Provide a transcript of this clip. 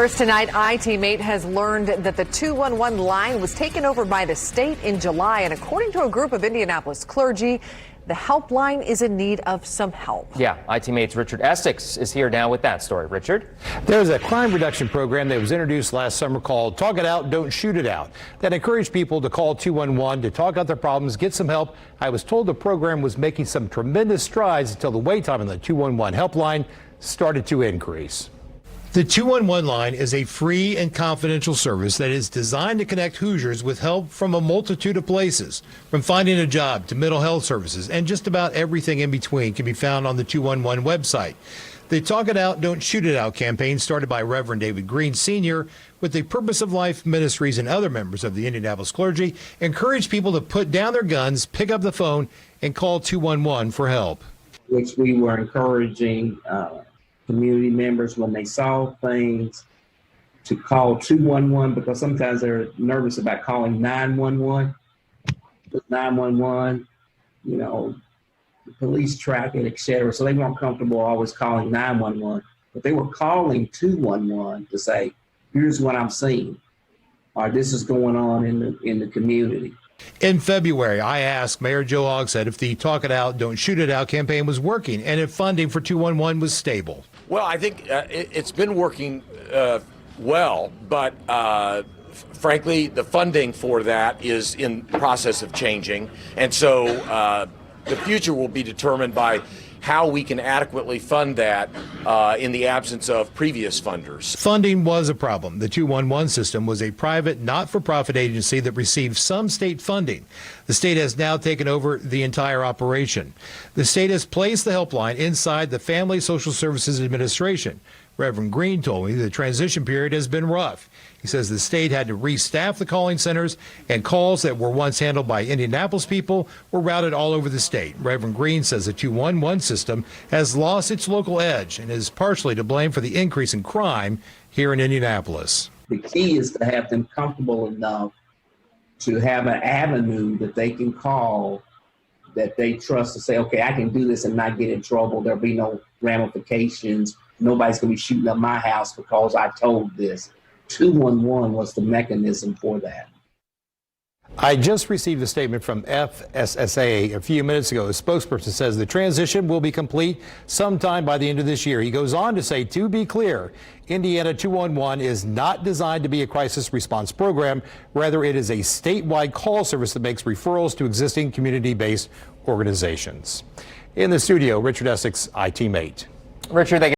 First tonight, IT-Mate has learned that the 211 line was taken over by the state in July. And according to a group of Indianapolis clergy, the helpline is in need of some help. Yeah, IT-Mate's Richard Essex is here now with that story. Richard? There's a crime reduction program that was introduced last summer called Talk It Out, Don't Shoot It Out that encouraged people to call 211 to talk out their problems, get some help. I was told the program was making some tremendous strides until the wait time on the 211 helpline started to increase. The 211 line is a free and confidential service that is designed to connect Hoosiers with help from a multitude of places. From finding a job to mental health services and just about everything in between can be found on the 211 website. The Talk It Out, Don't Shoot It Out campaign, started by Reverend David Green Sr. with the Purpose of Life Ministries and other members of the Indianapolis clergy, encourage people to put down their guns, pick up the phone, and call 211 for help. Which we were encouraging community members when they saw things to call 211, because sometimes they're nervous about calling 911. With 911, you know, the police track it, etc. So they weren't comfortable always calling 911, but they were calling 211 to say, "Here's what I'm seeing," or "This is going on in the community." In February, I asked Mayor Joe Hogshead if the Talk It Out, Don't Shoot It Out campaign was working and if funding for 211 was stable. Well, I think it's been working well, but frankly, the funding for that is in the process of changing. And so the future will be determined by how we can adequately fund that in the absence of previous funders. Funding was a problem. The 211 system was a private, not-for-profit agency that received some state funding. The state has now taken over the entire operation. The state has placed the helpline inside the Family Social Services Administration. Reverend Green told me the transition period has been rough. He says the state had to restaff the calling centers, and calls that were once handled by Indianapolis people were routed all over the state. Reverend Green says the 211 system has lost its local edge and is partially to blame for the increase in crime here in Indianapolis. The key is to have them comfortable enough to have an avenue that they can call that they trust to say, okay, I can do this and not get in trouble. There'll be no ramifications. Nobody's going to be shooting up my house because I told this. 211 was the mechanism for that. I just received a statement from FSSA a few minutes ago. The spokesperson says the transition will be complete sometime by the end of this year. He goes on to say, to be clear, Indiana 211 is not designed to be a crisis response program. Rather, it is a statewide call service that makes referrals to existing community-based organizations. In the studio, Richard Essex, IT-Mate. Richard,